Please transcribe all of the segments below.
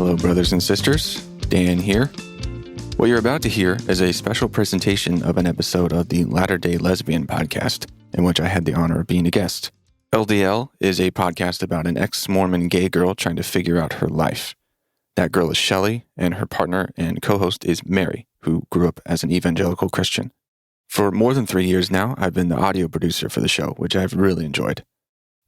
Hello, brothers and sisters. Dan here. What you're about to hear is a special presentation of an episode of the Latter-Day Lesbian podcast, in which I had the honor of being a guest. LDL is a podcast about an ex-Mormon gay girl trying to figure out her life. That girl is Shelly, and her partner and co-host is Mary, who grew up as an evangelical Christian. For more than 3 years now, I've been the audio producer for the show, which I've really enjoyed.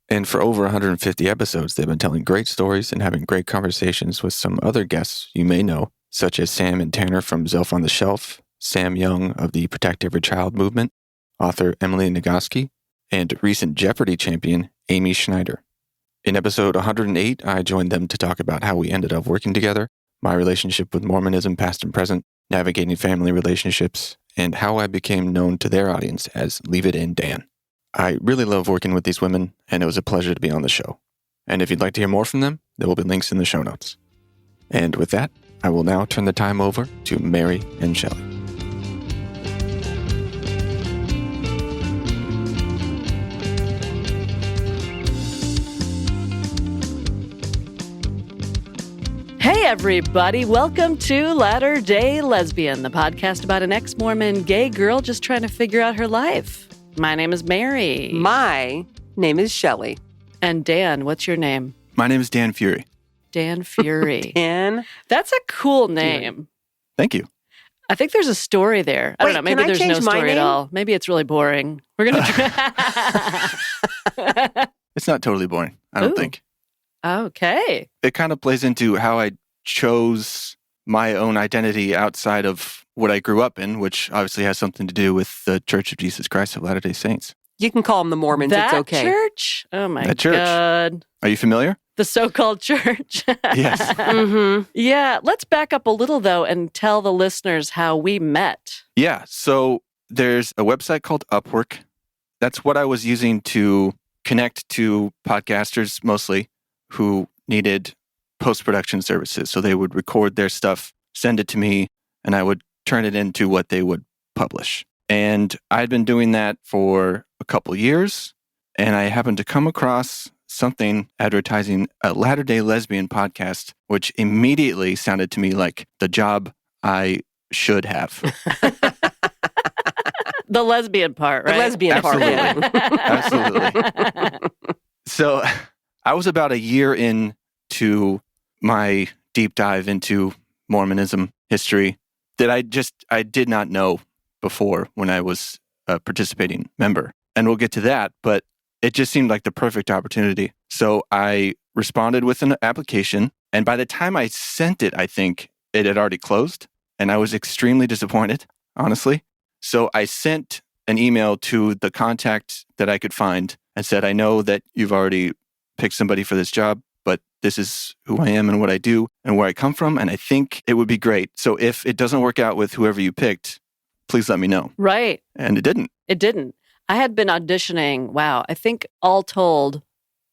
And for over 150 episodes, they've been telling great stories and having great conversations with some other guests you may know, such as Sam and Tanner from Zelf on the Shelf, Sam Young of the Protect Every Child movement, author Emily Nagoski, and recent Jeopardy champion Amy Schneider. In episode 108, I joined them to talk about how we ended up working together, my relationship with Mormonism past and present, navigating family relationships, and how I became known to their audience as Leave It In Dan. I really love working with these women, and it was a pleasure to be on the show. And if you'd like to hear more from them, there will be links in the show notes. And with that, I will now turn the time over to Mary and Shelly. Hey everybody, welcome to Latter-Day Lesbian, the podcast about an ex-Mormon gay girl just trying to figure out her life. My name is Mary. My name is Shelly. And Dan, what's your name? My name is Dan Fury. Dan Fury. Dan? That's a cool name. Thank you. I think there's a story there. I don't know. Maybe there's no story at all. Maybe it's really boring. We're going to... It's not totally boring, I don't think. Okay. It kind of plays into how I chose my own identity outside of what I grew up in, which obviously has something to do with the Church of Jesus Christ of Latter-day Saints. You can call them the Mormons. That it's okay. church? Oh my That church. God. Are you familiar? The so-called church. Yes. Mm-hmm. Yeah. Let's back up a little, though, and tell the listeners how we met. Yeah. So there's a website called Upwork. That's what I was using to connect to podcasters mostly who needed post-production services. So they would record their stuff, send it to me, and I would turn it into what they would publish. And I'd been doing that for a couple years, and I happened to come across something advertising a Latter-Day Lesbian podcast, which immediately sounded to me like the job I should have. The lesbian part, right? The lesbian part. Absolutely. So I was about a year into my deep dive into Mormonism history that I did not know before when I was a participating member. And we'll get to that, but it just seemed like the perfect opportunity. So I responded with an application, and by the time I sent it, I think it had already closed, and I was extremely disappointed, honestly. So I sent an email to the contact that I could find and said, I know that you've already picked somebody for this job, but this is who I am and what I do and where I come from, and I think it would be great. So if it doesn't work out with whoever you picked, please let me know. Right. And it didn't. It didn't. I had been auditioning, I think all told,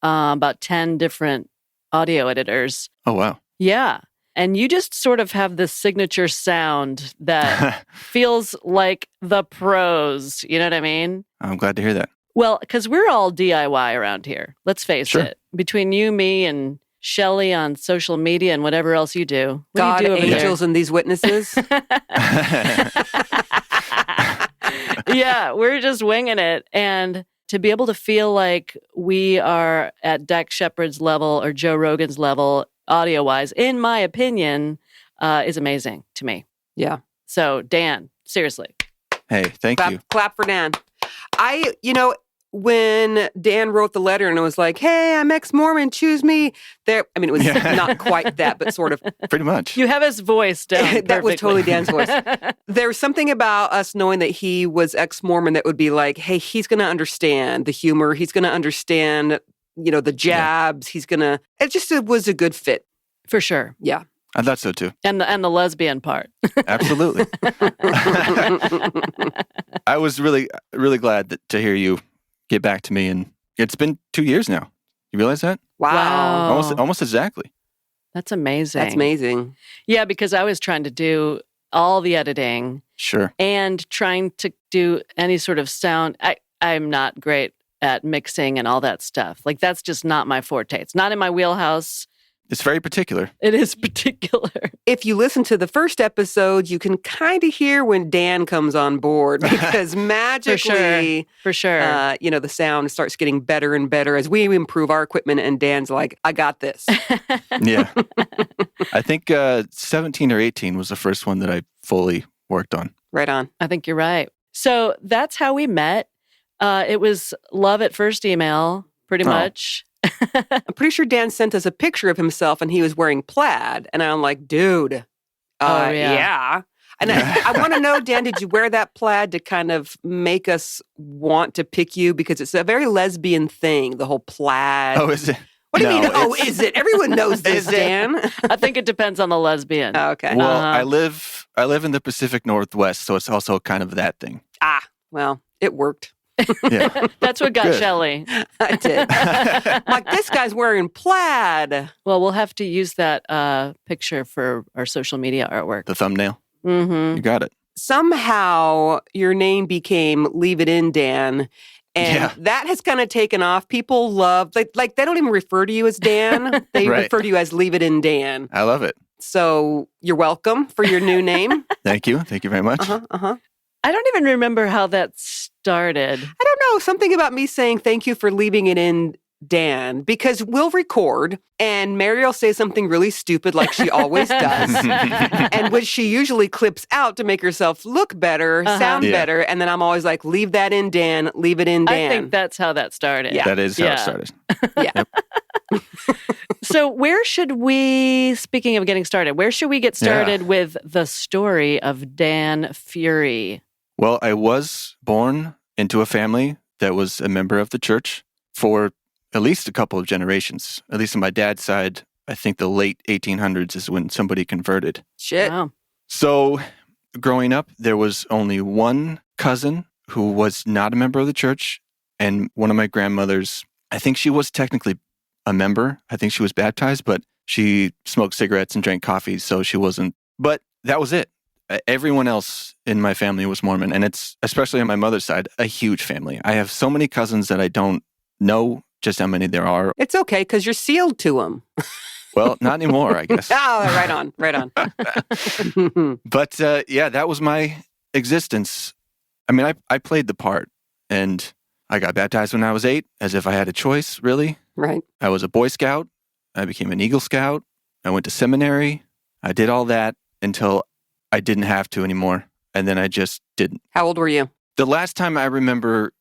about 10 different audio editors. Oh, wow. Yeah. And you just sort of have this signature sound that feels like the pros. You know what I mean? I'm glad to hear that. Well, because we're all DIY around here. Let's face it. Between you, me, and Shelly on social media and whatever else you do. God, do you do over angels, there? and these witnesses. Yeah, we're just winging it. And to be able to feel like we are at Dak Shepard's level or Joe Rogan's level, audio-wise, in my opinion, is amazing to me. Yeah. So, Dan, seriously. Hey, thank you. Clap for Dan. When Dan wrote the letter and it was like, hey, I'm ex-Mormon, choose me. It was not quite that, but sort of. Pretty much. You have his voice down. That was totally Dan's voice. There was something about us knowing that he was ex-Mormon that would be like, hey, he's going to understand the humor. He's going to understand, the jabs. Yeah. It was a good fit. For sure. Yeah. I thought so too. And the lesbian part. Absolutely. I was really, really glad to hear you get back to me, and it's been 2 years now. You realize that? Wow. Almost exactly. That's amazing. That's amazing. Yeah, because I was trying to do all the editing. Sure. And trying to do any sort of sound. I'm not great at mixing and all that stuff. Like, that's just not my forte. It's not in my wheelhouse. It's very particular. It is particular. If you listen to the first episode, you can kind of hear when Dan comes on board because magically, For sure. The sound starts getting better and better as we improve our equipment. And Dan's like, I got this. Yeah. I think 17 or 18 was the first one that I fully worked on. Right on. I think you're right. So that's how we met. It was love at first email, pretty much. I'm pretty sure Dan sent us a picture of himself and he was wearing plaid. And I'm like, dude, yeah. And I want to know, Dan, did you wear that plaid to kind of make us want to pick you? Because it's a very lesbian thing, the whole plaid. Oh, is it? What do you mean? Oh, is it? Everyone knows this, Dan. I think it depends on the lesbian. Oh, okay. Well, I live in the Pacific Northwest, so it's also kind of that thing. Well, it worked. Yeah. That's what got Shelly. I did. Like, this guy's wearing plaid. Well, we'll have to use that picture for our social media artwork. The thumbnail. Mm-hmm. You got it. Somehow your name became Leave It In, Dan. And that has kind of taken off. People love, like they don't even refer to you as Dan. They refer to you as Leave It In, Dan. I love it. So you're welcome for your new name. Thank you. Thank you very much. I don't even remember how that started. I don't know. Something about me saying thank you for leaving it in, Dan, because we'll record and Mary will say something really stupid like she always does. And which she usually clips out to make herself look better, sound better. And then I'm always like, leave that in, Dan. Leave it in, Dan. I think that's how that started. Yeah. That is how it started. Yeah. So where should we, speaking of getting started, where should we get started with the story of Dan Fury? Well, I was born into a family that was a member of the church for at least a couple of generations. At least on my dad's side, I think the late 1800s is when somebody converted. Shit. Wow. So growing up, there was only one cousin who was not a member of the church. And one of my grandmothers, I think she was technically a member. I think she was baptized, but she smoked cigarettes and drank coffee, so she wasn't. But that was it. Everyone else in my family was Mormon. And it's, especially on my mother's side, a huge family. I have so many cousins that I don't know just how many there are. It's okay, because you're sealed to them. Well, not anymore, I guess. Right on. But that was my existence. I mean, I played the part, and I got baptized when I was 8, as if I had a choice, really. Right. I was a Boy Scout. I became an Eagle Scout. I went to seminary. I did all that until I didn't have to anymore, and then I just didn't. How old were you? The last time I remember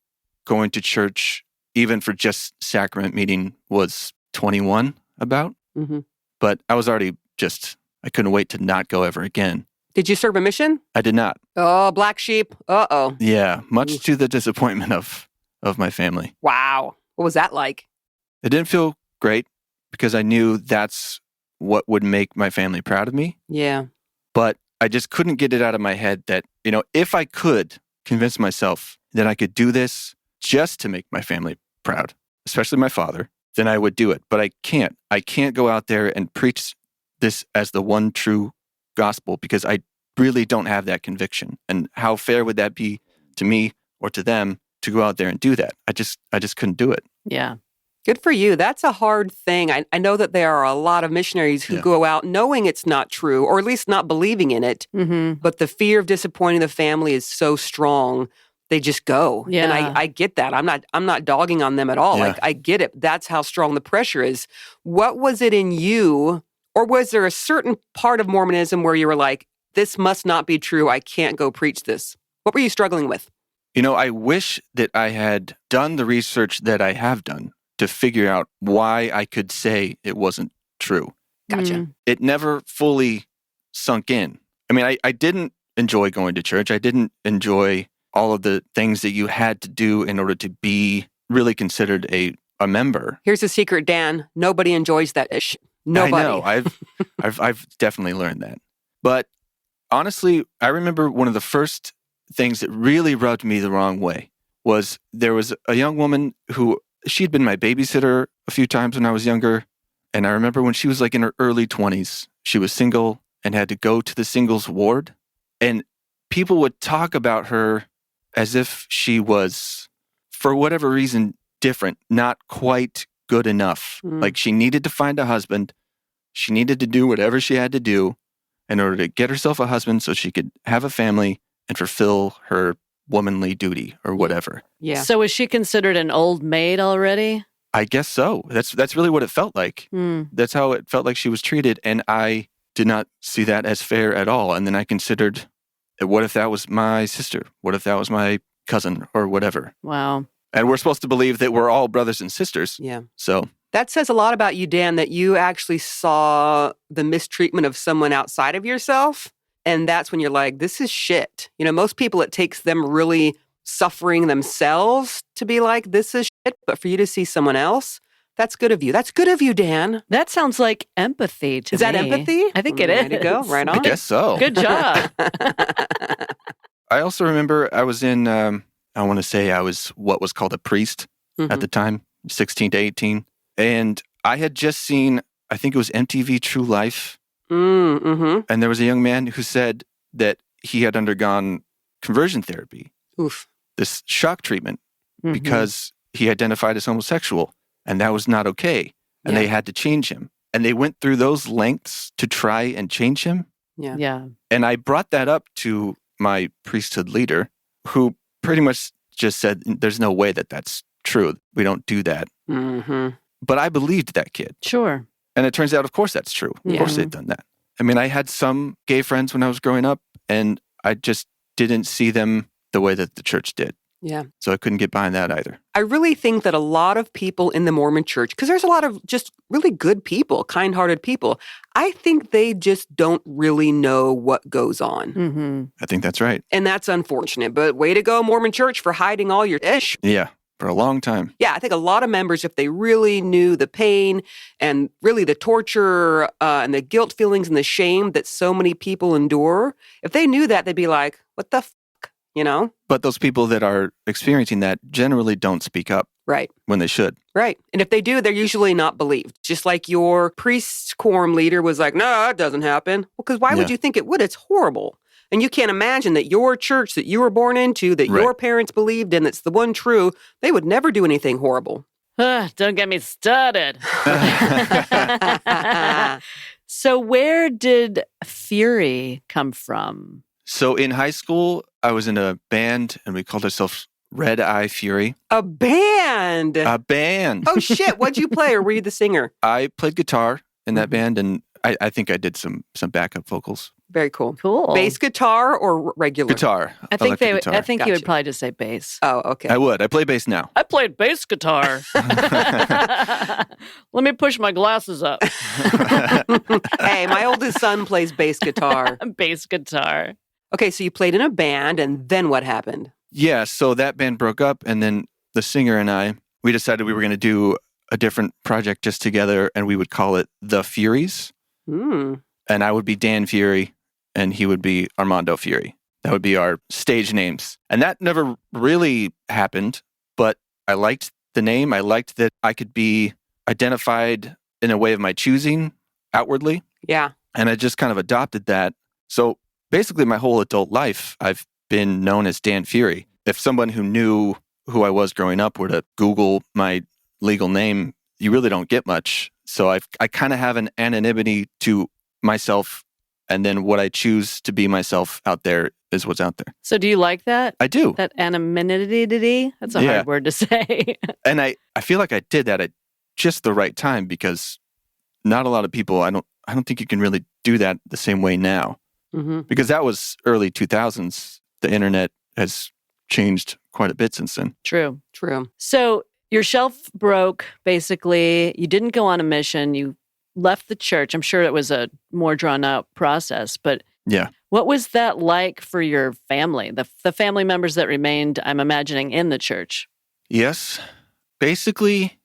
going to church, even for just sacrament meeting, was 21 about. Mm-hmm. But I was already I couldn't wait to not go ever again. Did you serve a mission? I did not. Oh, black sheep. Uh-oh. Yeah, much to the disappointment of my family. Wow. What was that like? It didn't feel great because I knew that's what would make my family proud of me. Yeah. But I just couldn't get it out of my head that, if I could convince myself that I could do this just to make my family proud, especially my father, then I would do it. But I can't. I can't go out there and preach this as the one true gospel because I really don't have that conviction. And how fair would that be to me or to them to go out there and do that? I just couldn't do it. Yeah. Good for you. That's a hard thing. I know that there are a lot of missionaries who go out knowing it's not true, or at least not believing in it. Mm-hmm. But the fear of disappointing the family is so strong, they just go. Yeah. And I get that. I'm not dogging on them at all. Yeah. Like, I get it. That's how strong the pressure is. What was it in you, or was there a certain part of Mormonism where you were like, this must not be true. I can't go preach this. What were you struggling with? I wish that I had done the research that I have done to figure out why I could say it wasn't true. Gotcha. Mm. It never fully sunk in. I mean, I didn't enjoy going to church. I didn't enjoy all of the things that you had to do in order to be really considered a member. Here's a secret, Dan. Nobody enjoys that ish. Nobody. I know. I've definitely learned that. But honestly, I remember one of the first things that really rubbed me the wrong way was there was a young woman who she'd been my babysitter a few times when I was younger. And I remember when she was like in her early 20s, she was single and had to go to the singles ward. And people would talk about her as if she was, for whatever reason, different, not quite good enough. Like she needed to find a husband, she needed to do whatever she had to do in order to get herself a husband so she could have a family and fulfill her womanly duty or whatever. Yeah. So was she considered an old maid already? I guess so. That's really what it felt like. That's how it felt like she was treated. And I did not see that as fair at all. And then I considered, what if that was my sister? What if that was my cousin or whatever? Wow. And we're supposed to believe that we're all brothers and sisters. Yeah. So that says a lot about you, Dan, that you actually saw the mistreatment of someone outside of yourself. And that's when you're like, this is shit. You know, most people, it takes them really suffering themselves to be like, this is shit. But for you to see someone else, that's good of you. That's good of you, Dan. That sounds like empathy to me. Is that empathy? I think it is. Way to go. Right on. I guess so. Good job. I also remember I was in, I want to say I was what was called a priest at the time, 16 to 18. And I had just seen, I think it was MTV True Life. And there was a young man who said that he had undergone conversion therapy, this shock treatment, because he identified as homosexual. And that was not okay. And they had to change him. And they went through those lengths to try and change him. Yeah. And I brought that up to my priesthood leader, who pretty much just said, there's no way that that's true. We don't do that. But I believed that kid. Sure. And it turns out, of course, that's true. Of course they've done that. I mean, I had some gay friends when I was growing up, and I just didn't see them the way that the church did. Yeah. So I couldn't get behind that either. I really think that a lot of people in the Mormon church, because there's a lot of just really good people, kind-hearted people, I think they just don't really know what goes on. I think that's right. And that's unfortunate. But way to go, Mormon church, for hiding all your ish. Yeah, for a long time. Yeah, I think a lot of members, if they really knew the pain and really the torture and the guilt feelings and the shame that so many people endure, if they knew that, they'd be like, what the you know? But those people that are experiencing that generally don't speak up. Right. When they should. Right. And if they do, they're usually not believed. Just like your priest quorum leader was like, no, that doesn't happen. Well, because why would you think it would? It's horrible. And you can't imagine that your church that you were born into, that your parents believed in, that's the one true, they would never do anything horrible. Don't get me started. So where did Fury come from? So in high school, I was in a band, and we called ourselves Red Eye Fury. A band? A band. Oh, shit. What'd you play, or were you the singer? I played guitar in that band, and I think I did some backup vocals. Very cool. Cool. Bass guitar or regular? Guitar. I think guitar. I think you would probably just say bass. Oh, okay. I would. I play bass now. I played bass guitar. Let me push my glasses up. Hey, my oldest son plays bass guitar. Bass guitar. Okay, so you played in a band, and then what happened? Yeah, so that band broke up, and then the singer and I, we decided we were going to do a different project just together, and we would call it The Furies. And I would be Dan Fury, and he would be Armando Fury. That would be our stage names. And that never really happened, but I liked the name. I liked that I could be identified in a way of my choosing outwardly. Yeah. And I just kind of adopted that. So basically my whole adult life, I've been known as Dan Fury. If someone who knew who I was growing up were to Google my legal name, you really don't get much. So I kind of have an anonymity to myself, and then what I choose to be myself out there is what's out there. So do you like that? I do. That anonymity? That's a hard word to say. And I feel like I did that at just the right time, because not a lot of people, I don't think you can really do that the same way now. Because that was early 2000s. The internet has changed quite a bit since then. True. True. So your shelf broke, basically. You didn't go on a mission. You left the church. I'm sure it was a more drawn out process, but what was that like for your family, the family members that remained, I'm imagining, in the church? Yes. Basically,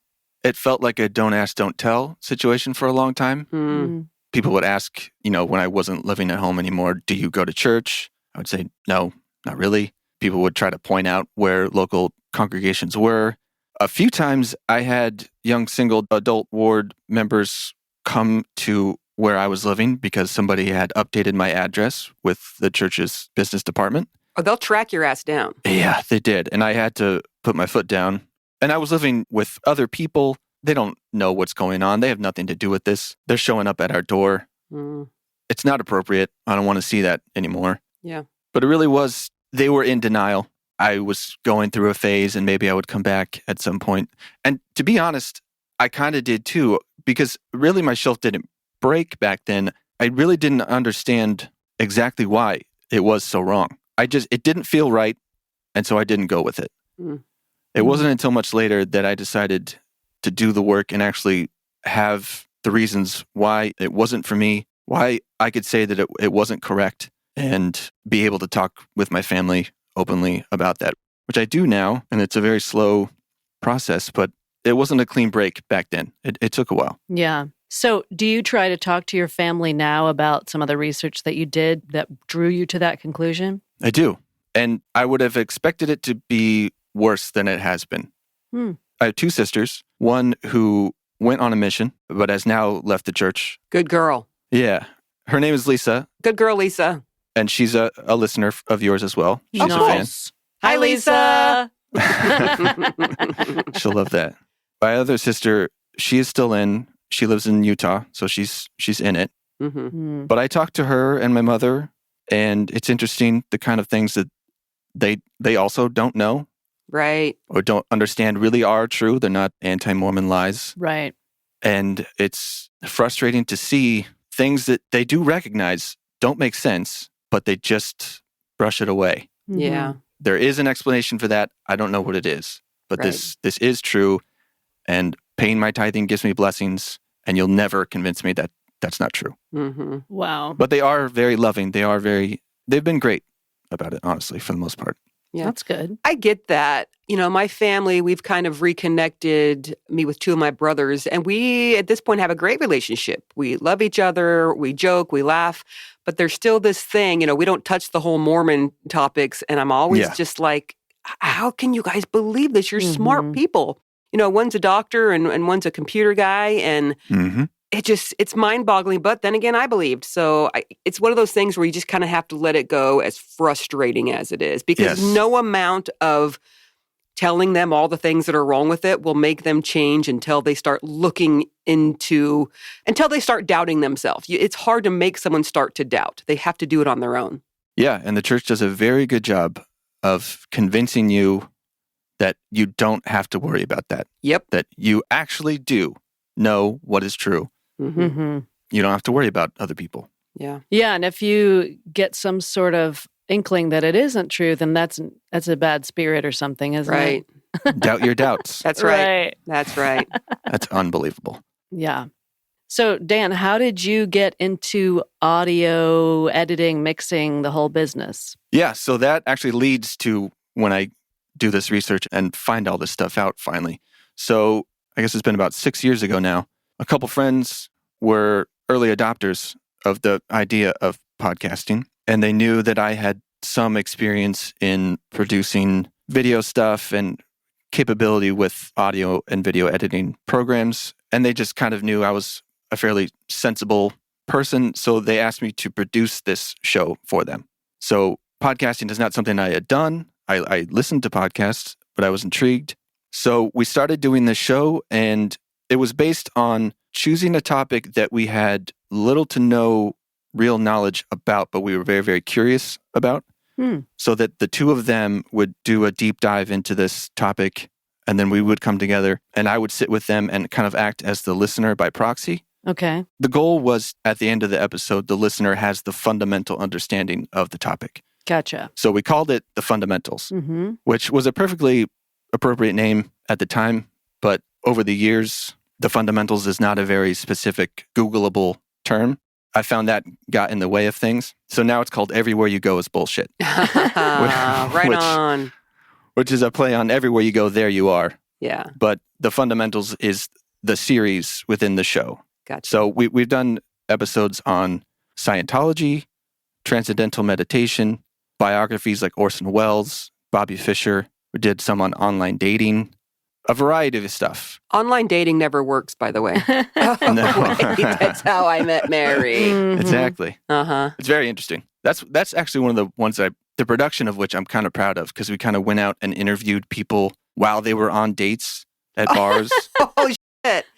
it felt like a don't ask, don't tell situation for a long time. People would ask, when I wasn't living at home anymore, do you go to church? I would say, no, not really. People would try to point out where local congregations were. A few times I had young single adult ward members come to where I was living because somebody had updated my address with the church's business department. Oh, they'll track your ass down. Yeah, they did. And I had to put my foot down. And I was living with other people, they don't know what's going on. They have nothing to do with this. They're showing up at our door. Mm. It's not appropriate. I don't want to see that anymore. Yeah. But it really was, they were in denial. I was going through a phase and maybe I would come back at some point. And to be honest, I kind of did too, because really my shelf didn't break back then. I really didn't understand exactly why it was so wrong. It didn't feel right. And so I didn't go with it. Mm. It wasn't until much later that I decided to do the work and actually have the reasons why it wasn't for me, why I could say that it wasn't correct, and be able to talk with my family openly about that, which I do now. And it's a very slow process, but it wasn't a clean break back then. It took a while. Yeah. So do you try to talk to your family now about some of the research that you did that drew you to that conclusion? I do. And I would have expected it to be worse than it has been. I have two sisters, one who went on a mission, but has now left the church. Good girl. Yeah. Her name is Lisa, Good girl, Lisa. and she's a listener of yours as well. She's a fan. Nice. Hi, Lisa. She'll love that. My other sister, she is still in. She lives in Utah, so she's in it. Mm-hmm. But I talked to her and my mother, and it's interesting the kind of things that they also don't know Right. or don't understand really are true. They're not anti-Mormon lies. Right. And it's frustrating to see things that they do recognize don't make sense, but they just brush it away. Yeah. There is an explanation for that. I don't know what it is, but Right. this is true. And paying my tithing gives me blessings, and you'll never convince me that that's not true. Mm-hmm. Wow. But they are very loving. They've been great about it, honestly, for the most part. Yeah. That's good. I get that. You know, my family, we've kind of reconnected me with two of my brothers, and we, at this point, have a great relationship. We love each other, we joke, we laugh, but there's still this thing, we don't touch the whole Mormon topics, and I'm always just like, how can you guys believe this? You're smart people. One's a doctor and one's a computer guy, and it's mind-boggling, but then again, I believed. So it's one of those things where you just kind of have to let it go, as frustrating as it is, because no amount of telling them all the things that are wrong with it will make them change until they start until they start doubting themselves. It's hard to make someone start to doubt. They have to do it on their own. Yeah, and the church does a very good job of convincing you that you don't have to worry about that. Yep. That you actually do know what is true. Mm-hmm. You don't have to worry about other people. Yeah. Yeah, and if you get some sort of inkling that it isn't true, then that's a bad spirit or something, isn't Right. it? Doubt your doubts. That's right. That's right. That's unbelievable. Yeah. So, Dan, how did you get into audio editing, mixing, the whole business? Yeah, so that actually leads to when I do this research and find all this stuff out finally. So I guess it's been about 6 years ago now. A couple friends were early adopters of the idea of podcasting, and they knew that I had some experience in producing video stuff and capability with audio and video editing programs. And they just kind of knew I was a fairly sensible person. So they asked me to produce this show for them. So podcasting is not something I had done. I listened to podcasts, but I was intrigued. So we started doing this show, and it was based on choosing a topic that we had little to no real knowledge about, but we were very, very curious about. So that the two of them would do a deep dive into this topic, and then we would come together, and I would sit with them and kind of act as the listener by proxy. Okay. The goal was, at the end of the episode, the listener has the fundamental understanding of the topic. Gotcha. So we called it The Fundamentals, which was a perfectly appropriate name at the time, but over the years, The Fundamentals is not a very specific Googleable term. I found that got in the way of things. So now it's called Everywhere You Go is Bullshit. Right on. Which is a play on everywhere you go, there you are. Yeah. But The Fundamentals is the series within the show. Gotcha. So we've done episodes on Scientology, transcendental meditation, biographies like Orson Welles, Bobby Fischer. We did some on online dating, a variety of stuff. Online dating never works, by the way. Wait, that's how I met Mary. Exactly. Uh-huh. It's very interesting. That's actually one of the ones the production of which I'm kind of proud of, because we kind of went out and interviewed people while they were on dates at bars. Oh,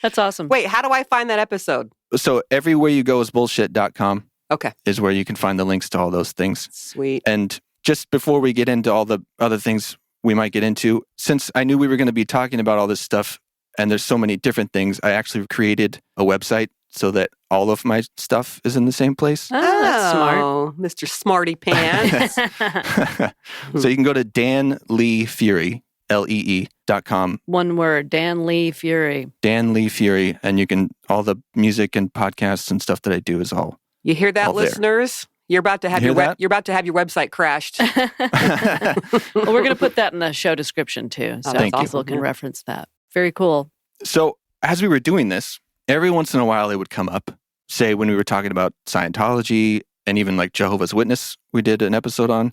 That's awesome. Wait, how do I find that episode? So everywhereyogoisbullshit.com Okay. is where you can find the links to all those things. Sweet. And just before we get into all the other things we might get into, since I knew we were going to be talking about all this stuff and there's so many different things, I actually created a website so that all of my stuff is in the same place. Oh, that's smart. Oh, Mr. Smarty Pants. So you can go to Dan Lee Fury, LEE.com. One word, Dan Lee Fury. Dan Lee Fury, and you can, all the music and podcasts and stuff that I do is all. You hear that, All there. listeners? You're about to have You your hear that? you're about to have your website crashed. Well, we're going to put that in the show description too, so thank you. people can reference that. Very cool. So as we were doing this, every once in a while it would come up, say when we were talking about Scientology and even like Jehovah's Witness, we did an episode on,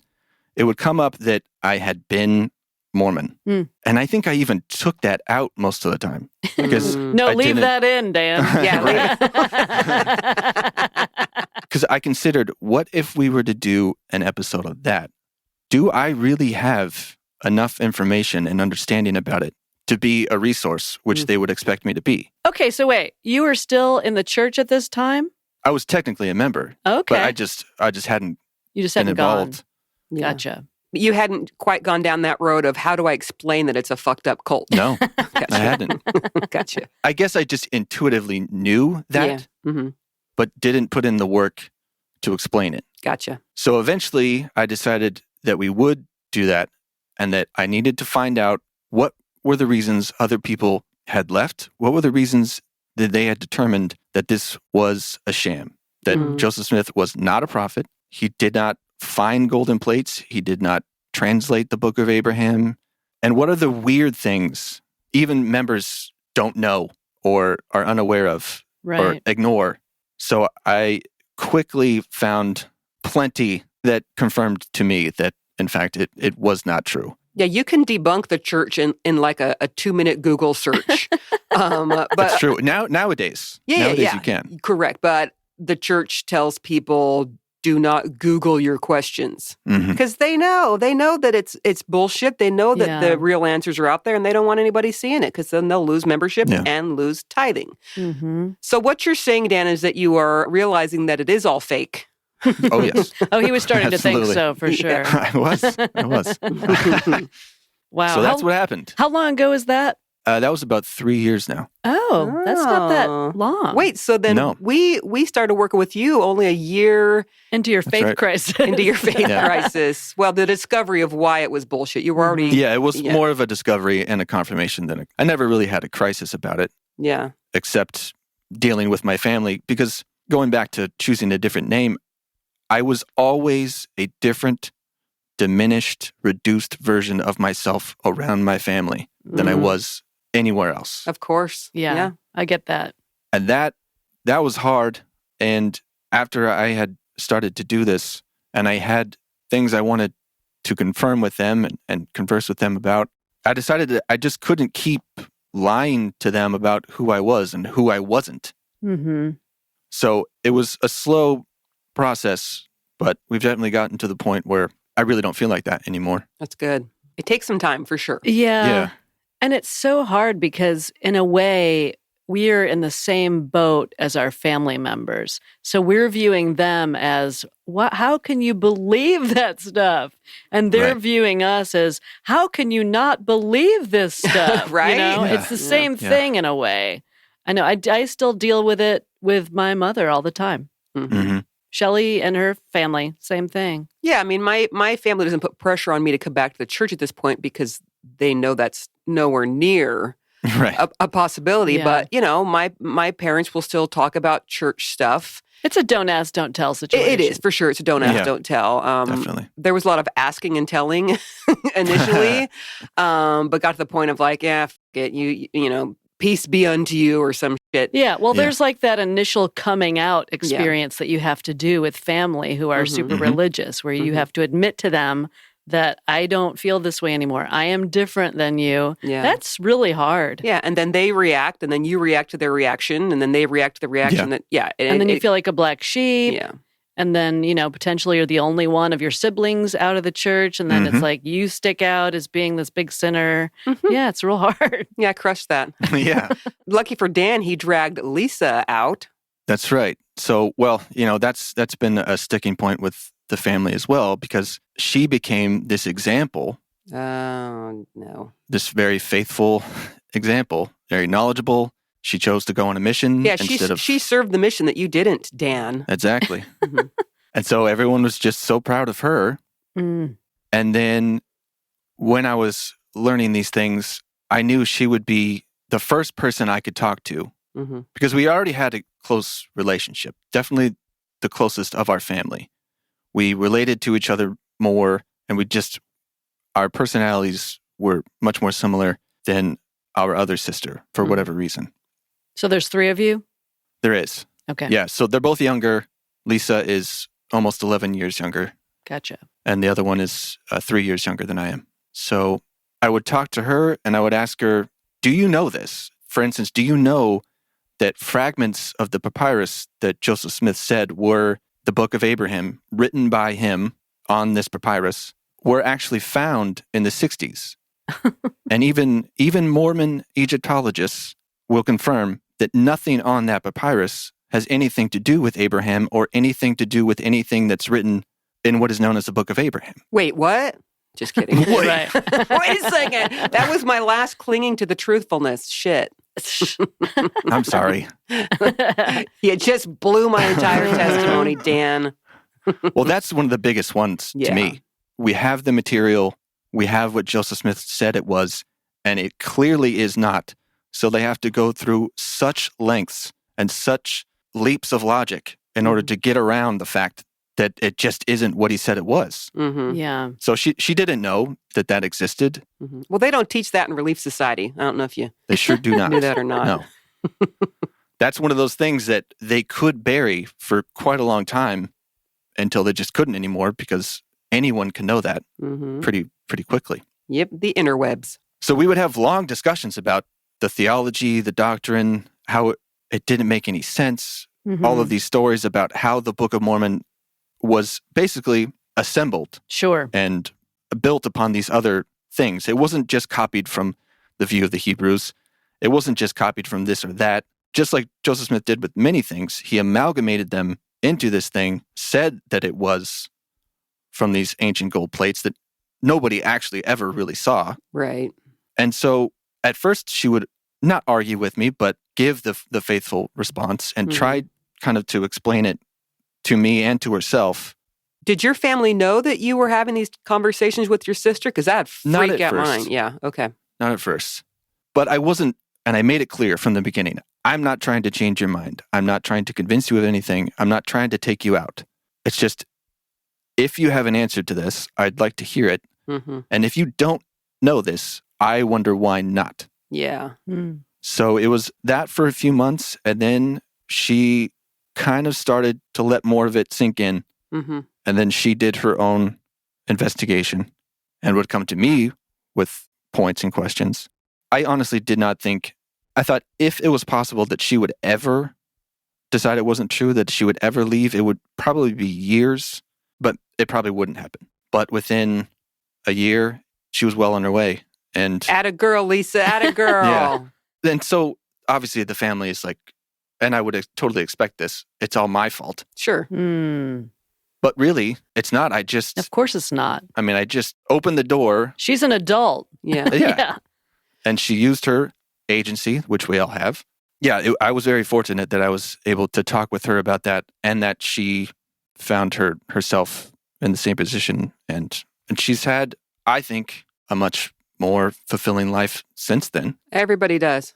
it would come up that I had been Mormon. Mm. And I think I even took that out most of the time. Because No, I leave didn't- that in, Dan. Yeah, Because I considered, what if we were to do an episode of that? Do I really have enough information and understanding about it to be a resource, which they would expect me to be? Okay, so wait, you were still in the church at this time? I was technically a member, Okay. but I just hadn't You just been hadn't gone. involved. Yeah. Gotcha. You hadn't quite gone down that road of how do I explain that it's a fucked up cult? No, Gotcha. I hadn't. Gotcha. I guess I just intuitively knew that, Yeah. Mm-hmm. but didn't put in the work to explain it. Gotcha. So eventually I decided that we would do that and that I needed to find out what were the reasons other people had left. What were the reasons that they had determined that this was a sham, that Mhm. Joseph Smith was not a prophet. He did not find golden plates. He did not translate the Book of Abraham. And what are the weird things even members don't know or are unaware of or Right. ignore? So I quickly found plenty that confirmed to me that, in fact, it was not true. Yeah, you can debunk the church in like a 2-minute Google search. But It's true. Nowadays, yeah. you can. Correct. But the church tells people do not Google your questions Mhm. because they know that it's bullshit. They know that Yeah. the real answers are out there and they don't want anybody seeing it because then they'll lose membership Yeah. and lose tithing. Mm-hmm. So what you're saying, Dan, is that you are realizing that it is all fake. Oh, yes. Oh, he was starting to think Absolutely. so for sure. I was. Wow. So that's what happened. How long ago is that? That was about 3 years now. Oh, that's not that Oh. long. Wait, so then No. we started working with you only a year Into your faith right. crisis. into your faith Yeah. crisis. Well, the discovery of why it was bullshit. You were already Yeah, it was Yeah. more of a discovery and a confirmation than I never really had a crisis about it, yeah. except dealing with my family. Because going back to choosing a different name, I was always a different, diminished, reduced version of myself around my family than I Mhm. was anywhere else. Of course. Yeah, I get that. And that was hard. And after I had started to do this and I had things I wanted to confirm with them and converse with them about, I decided that I just couldn't keep lying to them about who I was and who I wasn't. Mm-hmm. So it was a slow process, but we've definitely gotten to the point where I really don't feel like that anymore. That's good. It takes some time for sure. Yeah. Yeah. And it's so hard because, in a way, we're in the same boat as our family members. So we're viewing them as, what? How can you believe that stuff? And they're Right. viewing us as, how can you not believe this stuff? Right? You know? Yeah. It's the same Yeah. thing in a way. I know. I still deal with it with my mother all the time. Mhm. Mm-hmm. Shelley and her family, same thing. Yeah, I mean, my family doesn't put pressure on me to come back to the church at this point because they know that's nowhere near Right. a possibility. Yeah. But my parents will still talk about church stuff. It's a don't ask, don't tell situation. It is for sure. It's a don't ask, Yeah. don't tell. Definitely. There was a lot of asking and telling initially, but got to the point of like, yeah, f- it, you know, peace be unto you or some shit. Yeah, well, Yeah. there's like that initial coming out experience that you have to do with family who are Mhm. super Mhm. religious, where you Mhm. have to admit to them that I don't feel this way anymore. I am different than you. Yeah. That's really hard. Yeah, and then they react, and then you react to their reaction, and then they react to the reaction. Yeah. That And then you it- feel like a black sheep. yeah, And then, potentially you're the only one of your siblings out of the church. And then it's like you stick out as being this big sinner. Mhm. Yeah, it's real hard. Yeah, crush that. Yeah, Lucky for Dan, he dragged Lisa out. that's right. So, well, that's been a sticking point with the family as well, because she became this example, Oh, no. this very faithful example, very knowledgeable. She chose to go on a mission Yeah, instead of... she served the mission that you didn't, Dan. Exactly. Mhm. And so everyone was just so proud of her. Mm. And then when I was learning these things, I knew she would be the first person I could talk to, Mhm. because we already had a close relationship, definitely the closest of our family. We related to each other more, and our personalities were much more similar than our other sister for Mhm. whatever reason. So there's 3 of you? There is. Okay. Yeah, so they're both younger. Lisa is almost 11 years younger, Gotcha. and the other one is 3 years younger than I am. So I would talk to her and I would ask her, do you know this? For instance, do you know that fragments of the papyrus that Joseph Smith said were the Book of Abraham, written by him on this papyrus, were actually found in the 60s? And even Mormon Egyptologists will confirm that nothing on that papyrus has anything to do with Abraham or anything to do with anything that's written in what is known as the Book of Abraham. Wait, what? Just kidding. Right. Wait a second. That was my last clinging to the truthfulness. Shit. I'm sorry. You just blew my entire testimony, Dan. Well, that's one of the biggest ones Yeah. to me. We have the material, we have what Joseph Smith said it was, and it clearly is not. So they have to go through such lengths and such leaps of logic in order to get around the fact that it just isn't what he said it was. Mm-hmm. Yeah. So she didn't know that existed. Mm-hmm. Well, they don't teach that in Relief Society. I don't know if you They sure do not. knew that or not. No. That's one of those things that they could bury for quite a long time until they just couldn't anymore, because anyone can know that Mm-hmm. pretty quickly. Yep, the interwebs. So we would have long discussions about the theology, the doctrine, how it didn't make any sense, all of these stories about how the Book of Mormon was basically assembled Sure. and built upon these other things. It wasn't just copied from the view of the Hebrews. It wasn't just copied from this or that. Just like Joseph Smith did with many things, he amalgamated them into this thing, said that it was from these ancient gold plates that nobody actually ever really saw. Right. And so at first she would not argue with me, but give the faithful response and try kind of to explain it to me and to herself. Did your family know that you were having these conversations with your sister? Because that'd Not freak at out first. mine. Yeah, okay. Not at first. But I wasn't, and I made it clear from the beginning, I'm not trying to change your mind. I'm not trying to convince you of anything. I'm not trying to take you out. It's just, if you have an answer to this, I'd like to hear it. Mm-hmm. And if you don't know this, I wonder why not. Yeah. Mm. So it was that for a few months, and then she kind of started to let more of it sink in. Mm-hmm. And then she did her own investigation and would come to me with points and questions. I honestly did not think, I thought if it was possible that she would ever decide it wasn't true, that she would ever leave, it would probably be years, but it probably wouldn't happen. But within a year, she was well on her way. And Atta girl, Lisa. Atta girl. Yeah. and so obviously the family is like, and I would totally expect this, it's all my fault. Sure. Mm. But really, it's not. I Of course it's not. just opened the door. She's an adult. Yeah. Yeah. And she used her agency, which we all have. Yeah, I was very fortunate that I was able to talk with her about that, and that she found herself in the same position. And she's had, I think, a much more fulfilling life since then. Everybody does.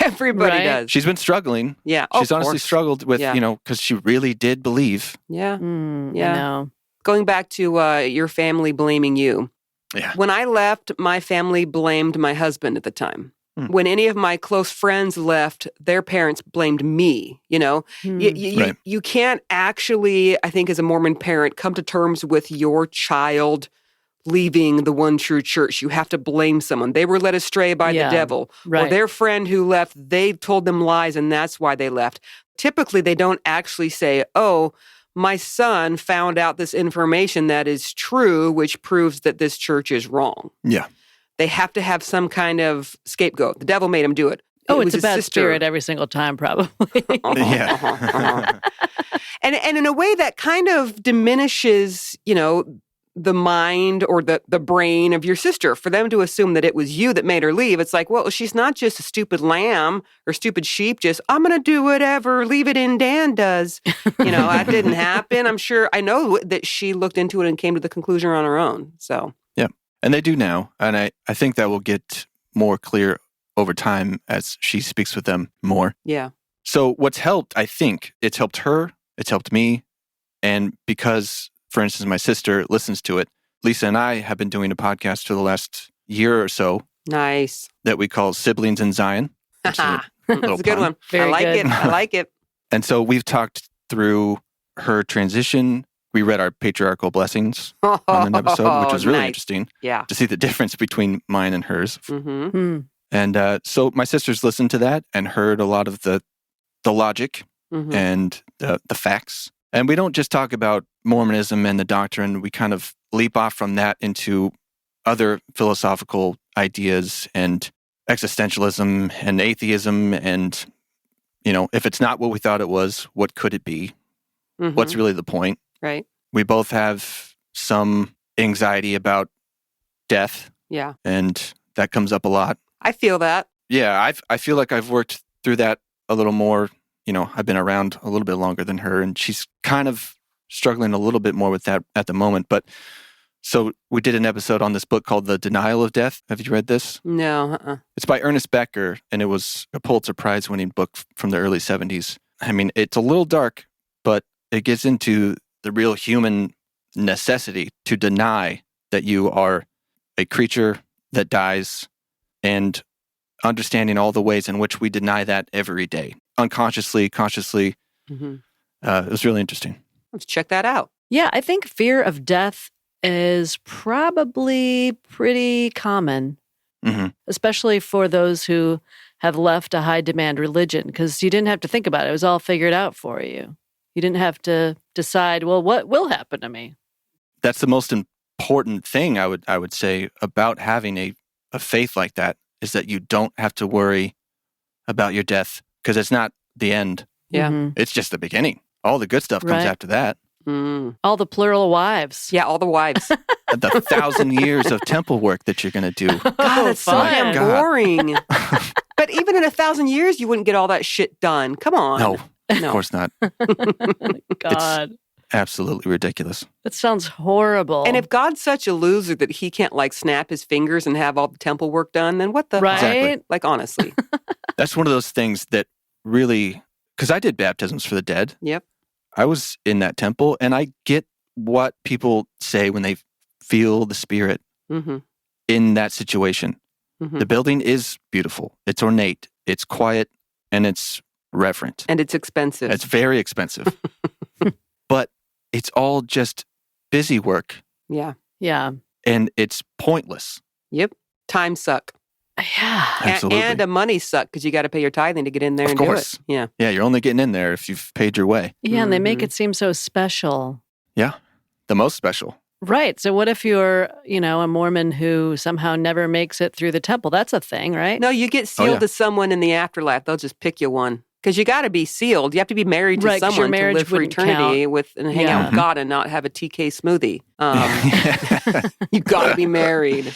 Everybody Right. does. She's been struggling. Yeah. She's honestly course. struggled with, Yeah. because she really did believe. Yeah. Yeah. Yeah. I know. Going back to your family blaming you. Yeah. When I left, my family blamed my husband at the time. Hmm. When any of my close friends left, their parents blamed me. You know, Right. you can't actually, I think, as a Mormon parent, come to terms with your child leaving the one true church. You have to blame someone. They were led astray by Yeah, the devil. Or right. their friend who left, they told them lies and that's why they left. Typically, they don't actually say, oh, my son found out this information that is true, which proves that this church is wrong. Yeah. They have to have some kind of scapegoat. The devil made him do it. Oh, It it's was a his bad sister. spirit every single time, probably. Yeah. And in a way that kind of diminishes, the mind or the brain of your sister. For them to assume that it was you that made her leave, it's like, well, she's not just a stupid lamb or stupid sheep, just, I'm going to do whatever, leave it in Dan does. That didn't happen. I know that she looked into it and came to the conclusion on her own. So, Yeah. And they do now. And I think that will get more clear over time as she speaks with them more. yeah. So what's helped, I think, it's helped her, it's helped me. And because, for instance, my sister listens to it, Lisa and I have been doing a podcast for the last year or so Nice. that we call Siblings in Zion. Which is a little That's a good pun. one. Very I like good. it. I like it. And so we've talked through her transition. We read our patriarchal blessings on an episode, which was really Nice. interesting Yeah. to see the difference between mine and hers. Mm-hmm. Hmm. And so my sisters listened to that and heard a lot of the logic Mm-hmm. and the facts. And we don't just talk about Mormonism and the doctrine. We kind of leap off from that into other philosophical ideas and existentialism and atheism. And, if it's not what we thought it was, what could it be? Mm-hmm. What's really the point? Right. We both have some anxiety about death, Yeah. and that comes up a lot. I feel that. Yeah, I feel like I've worked through that a little more. I've been around a little bit longer than her, and she's kind of struggling a little bit more with that at the moment. But so we did an episode on this book called The Denial of Death. Have you read this? No. It's by Ernest Becker, and it was a Pulitzer Prize winning book from the early 70s. I mean, it's a little dark, but it gets into the real human necessity to deny that you are a creature that dies, and understanding all the ways in which we deny that every day, unconsciously, consciously. Mm-hmm. It was really interesting. Let's check that out. Yeah, I think fear of death is probably pretty common, Mm-hmm. especially for those who have left a high demand religion, because you didn't have to think about it. It was all figured out for you. You didn't have to decide, well, what will happen to me? That's the most important thing I would say about having a faith like that, is that you don't have to worry about your death, because it's not the end. Yeah. Mhm. It's just the beginning. All the good stuff comes Right. after that. Mm. All the plural wives. Yeah, all the wives. The 1,000 years of temple work that you're going to do. God, that's so fun. damn God. boring. But even in 1,000 years, you wouldn't get all that shit done. Come on. No, of No. course not. God, Absolutely ridiculous. that sounds horrible. And if God's such a loser that he can't snap his fingers and have all the temple work done, then what the right? Exactly. Like, honestly. That's one of those things that really, because I did baptisms for the dead. Yep. I was in that temple, and I get what people say when they feel the Spirit Mm-hmm. in that situation. Mhm. The building is beautiful. It's ornate. It's quiet, and it's reverent. And it's expensive. It's very expensive. But it's all just busy work, Yeah. Yeah. and it's pointless. Yep. Time suck. Yeah. Absolutely. And a money suck, because you got to pay your tithing to get in there Of and course. do it. Yeah. Yeah, you're only getting in there if you've paid your way. Yeah, and they make Mhm. it seem so special. Yeah, the most special. Right. So what if you're, a Mormon who somehow never makes it through the temple? That's a thing, right? No, you get sealed yeah. to someone in the afterlife. They'll just pick you one. Because you got to be sealed. You have to be married to Right, 'cause your someone to marriage live for wouldn't eternity and hang Yeah. out with God and not have a TK smoothie. You got to be married.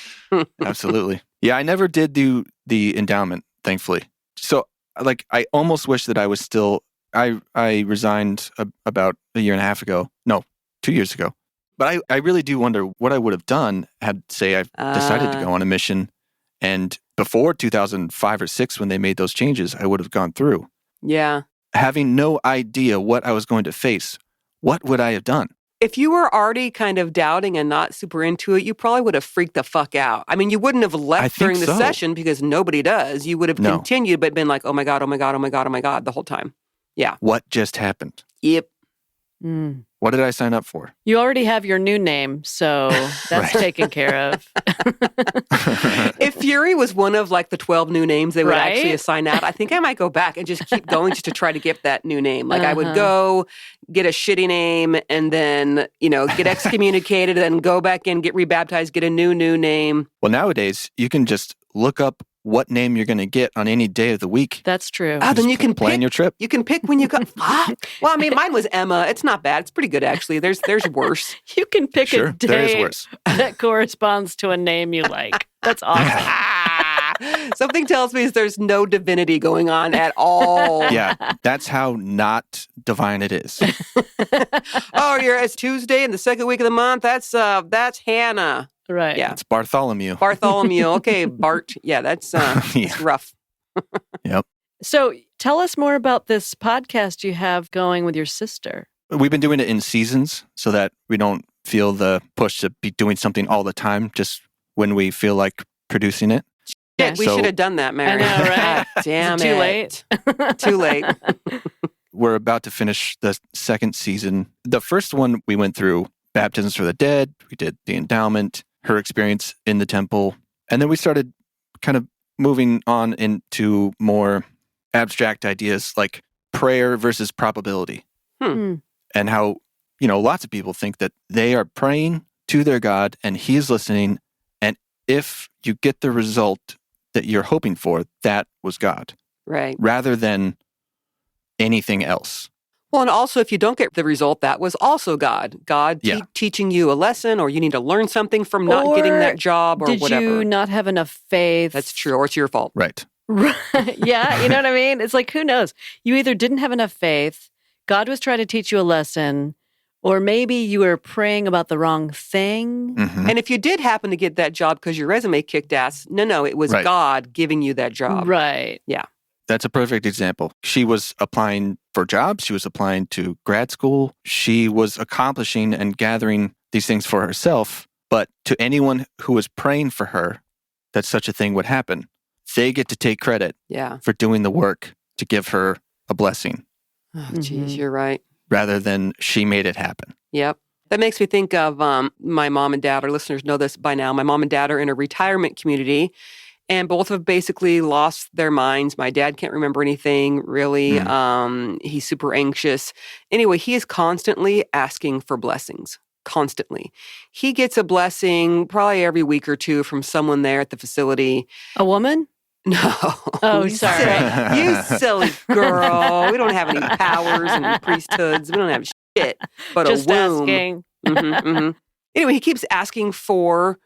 Absolutely. Yeah, I never did do the endowment, thankfully. So, I almost wish that I was still. I resigned about a year and a half ago. No, 2 years ago. But I really do wonder what I would have done had, say, I decided to go on a mission, and before 2005 or 6, when they made those changes, I would have gone through. Yeah. Having no idea what I was going to face, what would I have done? If you were already kind of doubting and not super into it, you probably would have freaked the fuck out. I mean, you wouldn't have I left think during the so. session, because nobody does. You would have No. continued, but been like, oh my God, oh my God, oh my God, oh my God, the whole time. What just happened? Yep. Mm. What did I sign up for? You already have your new name, so that's taken care of. If Fury was one of like the 12 new names they would Right? actually assign out, I think I might go back and just keep going just to try to get that new name. Like I would go get a shitty name and then, get excommunicated, then go back in, get rebaptized, get a new name. Well, nowadays, you can just look up what name you're going to get on any day of the week. That's true. Oh, then you can plan your trip. You can pick when you go. Well, I mean, mine was Emma. It's not bad. It's pretty good, actually. There's worse. You can pick Sure, a there is day worse. that corresponds to a name you like. That's awesome. Something tells me there's no divinity going on at all. Yeah, that's how not divine it is. It's Tuesday in the second week of the month. That's Hannah. Right. Yeah. It's Bartholomew. Bartholomew. Okay, Bart. Yeah, that's it's rough. Yep. So tell us more about this podcast you have going with your sister. We've been doing it in seasons so that we don't feel the push to be doing something all the time, just when we feel like producing it. Shit, we should have done that, Mary. I know, right? God damn Is it too late? Too late. We're about to finish the second season. The first one we went through baptisms for the dead. We did the endowment, her experience in the temple. And then we started kind of moving on into more abstract ideas like prayer versus probability. And how, lots of people think that they are praying to their God and he is listening. And if you get the result that you're hoping for, that was God. Right. Rather than anything else. Well, and also if you don't get the result, that was also God. God teaching you a lesson, or you need to learn something from not getting that job or whatever. Did you not have enough faith? That's true, or it's your fault. Right. Yeah, you know what I mean? It's like, who knows? You either didn't have enough faith, God was trying to teach you a lesson, or maybe you were praying about the wrong thing. Mm-hmm. And if you did happen to get that job because your resume kicked ass, no, it was God giving you that job. Right. Yeah. That's a perfect example. She was applying for jobs. She was applying to grad school. She was accomplishing and gathering these things for herself. But to anyone who was praying for her that such a thing would happen, they get to take credit for doing the work to give her a blessing. Oh, geez, you're right. Rather than she made it happen. Yep. That makes me think of my mom and dad. Our listeners know this by now. My mom and dad are in a retirement community, and both have basically lost their minds. My dad can't remember anything, really. He's super anxious. Anyway, he is constantly asking for blessings. Constantly. He gets a blessing probably every week or two from someone there at the facility. A woman? No. Oh, sorry. You silly girl. We don't have any powers and priesthoods. We don't have shit but Just a womb. asking. Anyway, he keeps asking for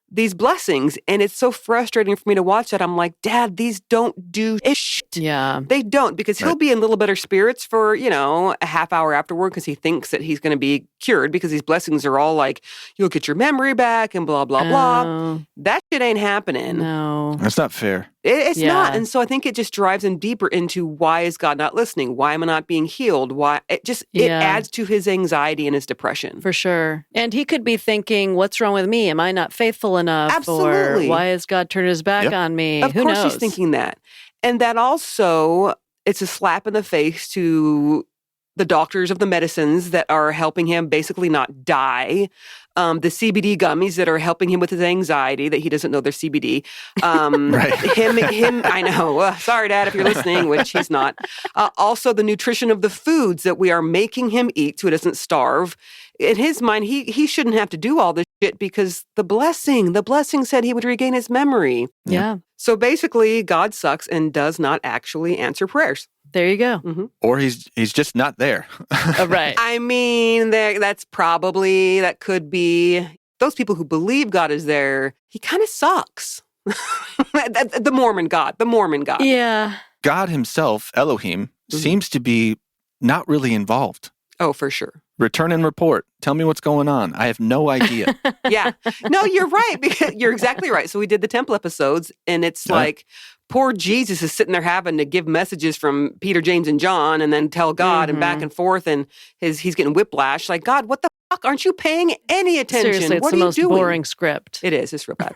these blessings, and it's so frustrating for me to watch that. I'm like, Dad, these don't do shit. Yeah. They don't, because he'll be in little better spirits for, a half hour afterward because he thinks that he's going to be cured, because these blessings are all like, you'll get your memory back and blah, blah, blah. That shit ain't happening. No. That's not fair. It's not. And so I think it just drives him deeper into, why is God not listening? Why am I not being healed? Why? It adds to his anxiety and his depression. For sure. And he could be thinking, what's wrong with me? Am I not faithful enough? Absolutely. Or why has God turned his back on me? Of Who course knows? he's thinking that. And that also, it's a slap in the face to the doctors of the medicines that are helping him basically not die. The CBD gummies that are helping him with his anxiety that he doesn't know they're CBD. Him. I know. Sorry, Dad, if you're listening, which he's not. Also, the nutrition of the foods that we are making him eat so he doesn't starve. In his mind, he shouldn't have to do all this shit because the blessing said he would regain his memory. Yeah. So basically, God sucks and does not actually answer prayers. There you go. Mm-hmm. Or he's just not there. Right. I mean, that could be those people who believe God is there. He kind of sucks. The Mormon God. Yeah. God himself, Elohim, seems to be not really involved. Oh, for sure. Return and report. Tell me what's going on. I have no idea. Yeah. No, you're right. Because you're exactly right. So we did the temple episodes, and it's like, poor Jesus is sitting there having to give messages from Peter, James, and John, and then tell God and back and forth, and he's getting whiplash. Like, God, what the fuck? Aren't you paying any attention? Seriously, it's what the are you most doing? boring script. It is. It's real bad.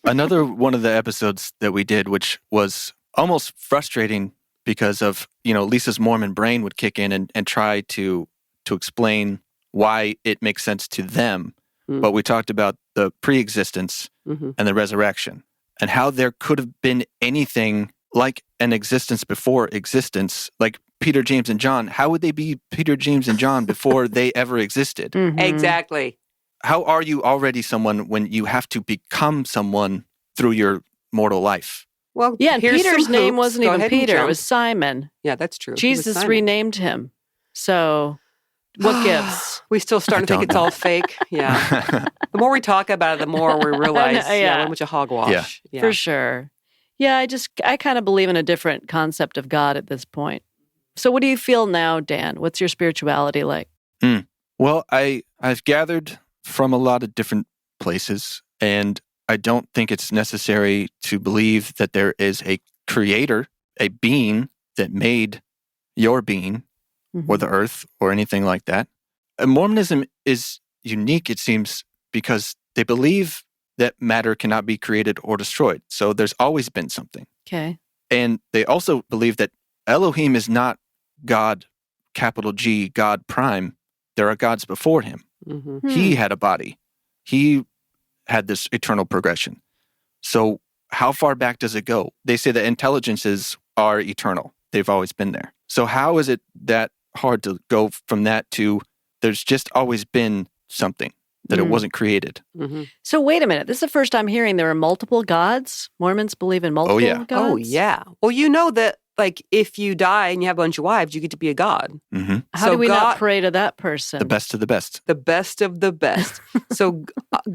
Another one of the episodes that we did, which was almost frustrating because of, Lisa's Mormon brain would kick in and try to explain why it makes sense to them. Mm. But we talked about the pre-existence Mm-hmm. and the resurrection and how there could have been anything like an existence before existence, like Peter, James, and John. How would they be Peter, James, and John before they ever existed? Mhm. Exactly. How are you already someone when you have to become someone through your mortal life? Well, Yeah, and here's Peter's some name hoops. wasn't Go even ahead and Peter. It jump. was Simon. Yeah, that's true. He was Jesus Simon. renamed him. So what gives? We still starting to think don't it's know. all fake. Yeah. The more we talk about it, the more we realize, yeah. what a bunch of hogwash. Yeah. For sure. Yeah, I kind of believe in a different concept of God at this point. So what do you feel now, Dan? What's your spirituality like? Well, I've gathered from a lot of different places, and I don't think it's necessary to believe that there is a creator, a being that made your being or the earth or anything like that. And Mormonism is unique, it seems, because they believe that matter cannot be created or destroyed. So there's always been something. Okay. And they also believe that Elohim is not God, capital G, God prime. There are gods before him. Mm-hmm. He had a body. He had this eternal progression. So how far back does it go? They say that intelligences are eternal. They've always been there. So how is it that hard to go from that to there's just always been something, that it wasn't created? Mm-hmm. So wait a minute. This is the first I'm hearing there are multiple gods. Mormons believe in multiple yeah. gods? Oh, yeah. Well, you know that, like, if you die and you have a bunch of wives, you get to be a god. Mm-hmm. How So do we God- not pray to that person? The best of the best. The best of the best. So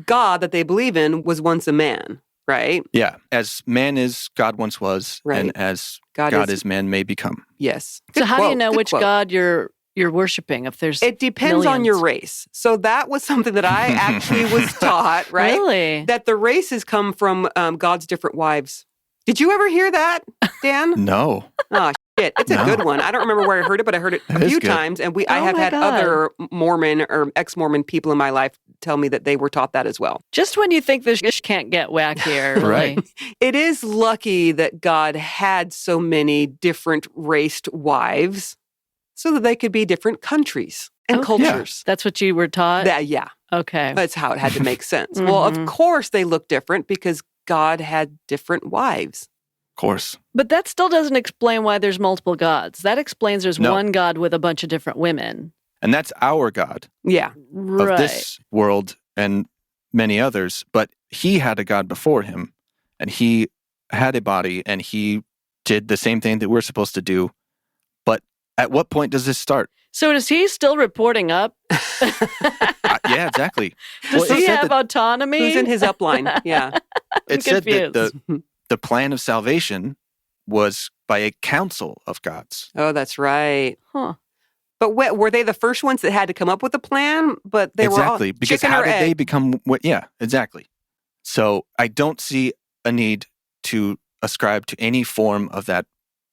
God that they believe in was once a man, right? Yeah. As man is, God once was, Right. and as God God is- is, man may become. Yes. So Good how do you quote, know good which quote. god you're worshiping? If there's It depends on your millions? race. So that was something that I actually was taught, right? Really? That the races come from God's different wives. Did you ever hear that, Dan? No. Oh, shit. It's a No. good one. I don't remember where I heard it, but I heard it a That is few good. times. And I Oh have my had God. other Mormon or ex-Mormon people in my life tell me that they were taught that as well. Just when you think this can't get wackier, really. Right. It is lucky that God had so many different raced wives so that they could be different countries and Okay. cultures. That's what you were taught? Yeah, Okay. that's how it had to make sense. Well, of Mhm. course they look different because God had different wives. Of course. But that still doesn't explain why there's multiple gods. That explains there's No. one god with a bunch of different women. And that's our God Yeah. of Right. this world and many others. But he had a God before him, and he had a body, and he did the same thing that we're supposed to do. But at what point does this start? So is he still reporting up? Yeah, exactly. Does Well, it he said have that- autonomy? Who's in his upline? Yeah. It said that confused. the plan of salvation was by a council of gods. Oh, that's right. Huh. But were they the first ones that had to come up with a plan? But they Exactly. were all Because chicken how or did they egg? become what? Yeah, exactly. So I don't see a need to ascribe to any form of that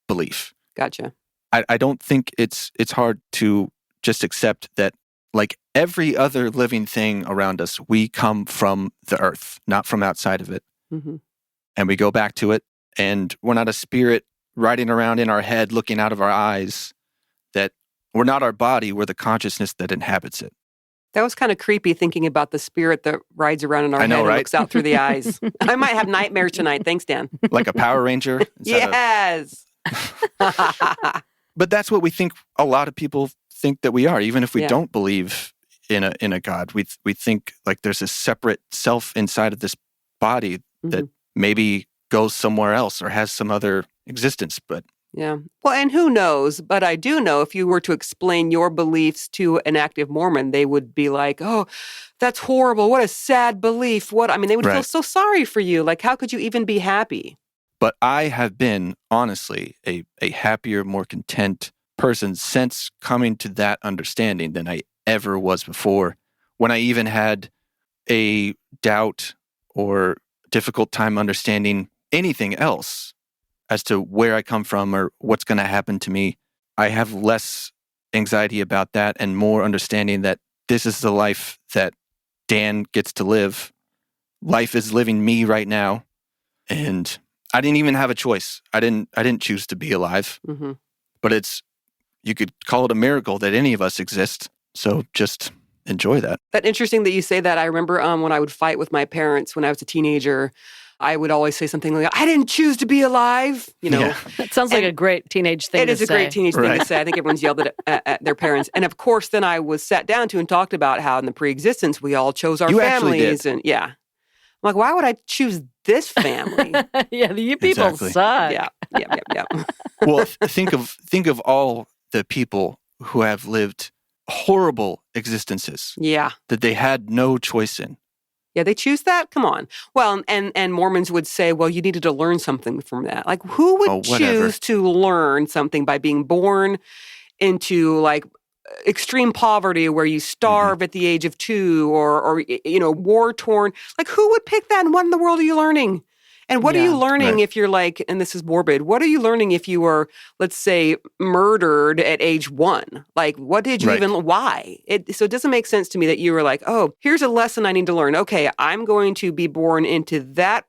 belief. Gotcha. I don't think it's hard to just accept that, like every other living thing around us, we come from the earth, not from outside of it. Hmm. And we go back to it. And we're not a spirit riding around in our head, looking out of our eyes, that we're not our body, we're the consciousness that inhabits it. That was kind of creepy thinking about the spirit that rides around in our I know, head and right? looks out through the eyes. I might have nightmares tonight. Thanks, Dan. Like a Power Ranger. instead of- Yes. But that's what we think a lot of people think that we are, even if we Yeah. don't believe in a God. We think like there's a separate self inside of this body that Mhm. maybe goes somewhere else or has some other existence. But Yeah. Well, and who knows? But I do know if you were to explain your beliefs to an active Mormon, they would be like, oh, that's horrible. What a sad belief. What? I mean, they would feel Right. so sorry for you. Like, how could you even be happy? But I have been, honestly, a happier, more content person since coming to that understanding than I ever was before. When I even had a doubt or difficult time understanding anything else as to where I come from or what's going to happen to me, I have less anxiety about that and more understanding that this is the life that Dan gets to live. Life is living me right now. And I didn't even have a choice. I didn't choose to be alive, Hmm. but you could call it a miracle that any of us exist. So just enjoy that. That's interesting that you say that. I remember when I would fight with my parents when I was a teenager, I would always say something like, I didn't choose to be alive. Yeah. That sounds like a great teenage thing to say. It is a great teenage thing to say. I think everyone's yelled at their parents. And of course, then I was sat down to and talked about how in the pre-existence, we all chose our families. And yeah. I'm like, why would I choose this family? Yeah, you people suck. Yeah. Well, think of all the people who have lived horrible existences. Yeah. That they had no choice in. Yeah, they choose that? Come on. Well, and Mormons would say, well, you needed to learn something from that. Like, who would choose to learn something by being born into, like, extreme poverty where you starve at the age of 2 or war-torn? Like, who would pick that, and what in the world are you learning? And what are you learning if you're like, and this is morbid, what are you learning if you were, let's say, murdered at age 1? Like, what did you why? So it doesn't make sense to me that you were like, oh, here's a lesson I need to learn. Okay, I'm going to be born into that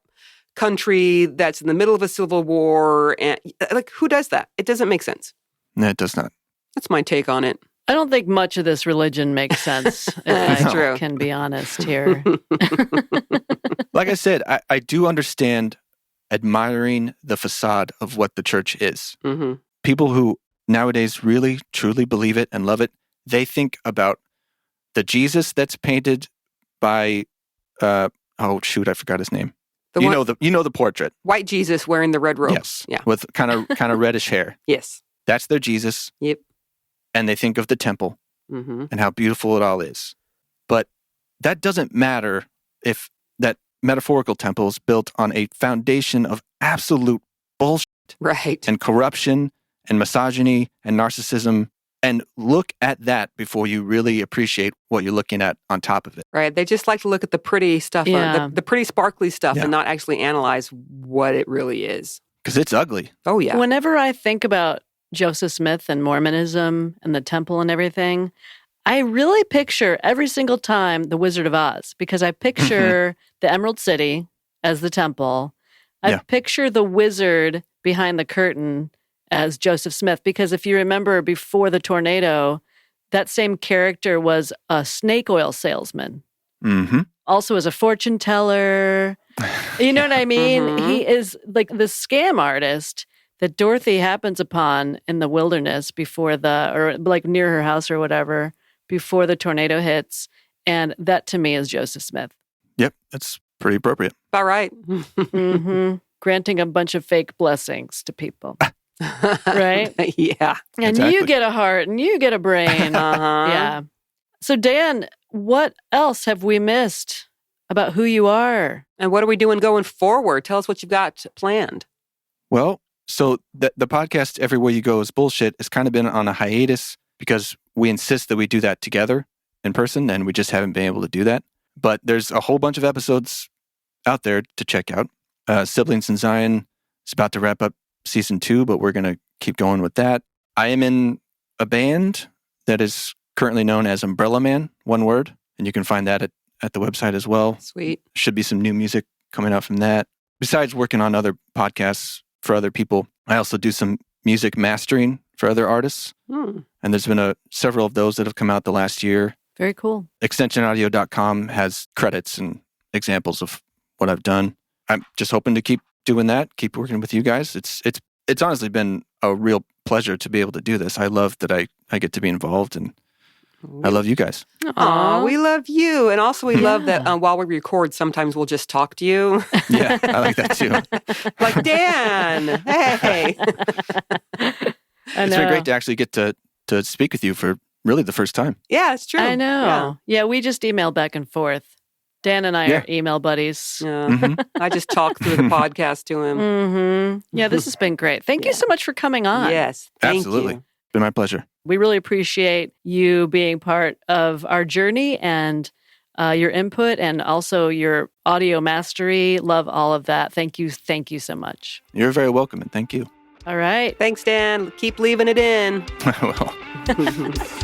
country that's in the middle of a civil war. And like, who does that? It doesn't make sense. No, it does not. That's my take on it. I don't think much of this religion makes sense, if I can be honest here. Like I said, I do understand admiring the facade of what the church is. Mm-hmm. People who nowadays really, truly believe it and love it, they think about the Jesus that's painted by, I forgot his name. You know the portrait. White Jesus wearing the red robe. Yes. Yeah. With kind of reddish hair. Yes. That's their Jesus. Yep. And they think of the temple mm-hmm. and how beautiful it all is. But that doesn't matter if that metaphorical temple is built on a foundation of absolute bullshit. Right. And corruption and misogyny and narcissism. And look at that before you really appreciate what you're looking at on top of it. Right. They just like to look at the pretty stuff, the pretty sparkly stuff, and not actually analyze what it really is. Because it's ugly. Oh, yeah. Whenever I think about Joseph Smith and Mormonism and the temple and everything, I really picture every single time the Wizard of Oz, because I picture the Emerald City as the temple. I picture the wizard behind the curtain as Joseph Smith, because if you remember before the tornado, that same character was a snake oil salesman. Mm-hmm. Also as a fortune teller. You know what I mean? Mm-hmm. He is like the scam artist that Dorothy happens upon in the wilderness or like near her house or whatever, before the tornado hits. And that to me is Joseph Smith. Yep, that's pretty appropriate. About right. Mm-hmm. Granting a bunch of fake blessings to people. Right? Yeah. And you get a heart and you get a brain. Yeah. So Dan, what else have we missed about who you are? And what are we doing going forward? Tell us what you've got planned. Well, so the podcast Everywhere You Go is Bullshit has kind of been on a hiatus because we insist that we do that together in person, and we just haven't been able to do that. But there's a whole bunch of episodes out there to check out. Siblings in Zion is about to wrap up season 2, but we're going to keep going with that. I am in a band that is currently known as Umbrella Man, one word, and you can find that at the website as well. Sweet. Should be some new music coming out from that. Besides working on other podcasts for other people, I also do some music mastering for other artists. And there's been several of those that have come out the last year. Very cool. Extensionaudio.com has credits and examples of what I've done. I'm just hoping to keep doing that, keep working with you guys. It's honestly been a real pleasure to be able to do this. I love that I get to be involved, and I love you guys. Aw, we love you. And also we love that while we record, sometimes we'll just talk to you. Yeah, I like that too. Like, Dan, hey. It's been great to actually get to speak with you for really the first time. Yeah, it's true. I know. Yeah, we just email back and forth. Dan and I are email buddies. Yeah. I just talk through the podcast to him. Mm-hmm. Yeah, this has been great. Thank you so much for coming on. Yes, thank Absolutely. you. It's been my pleasure. We really appreciate you being part of our journey and your input and also your audio mastery. Love all of that. Thank you. Thank you so much. You're very welcome, and thank you. All right. Thanks, Dan. Keep leaving it in. I will.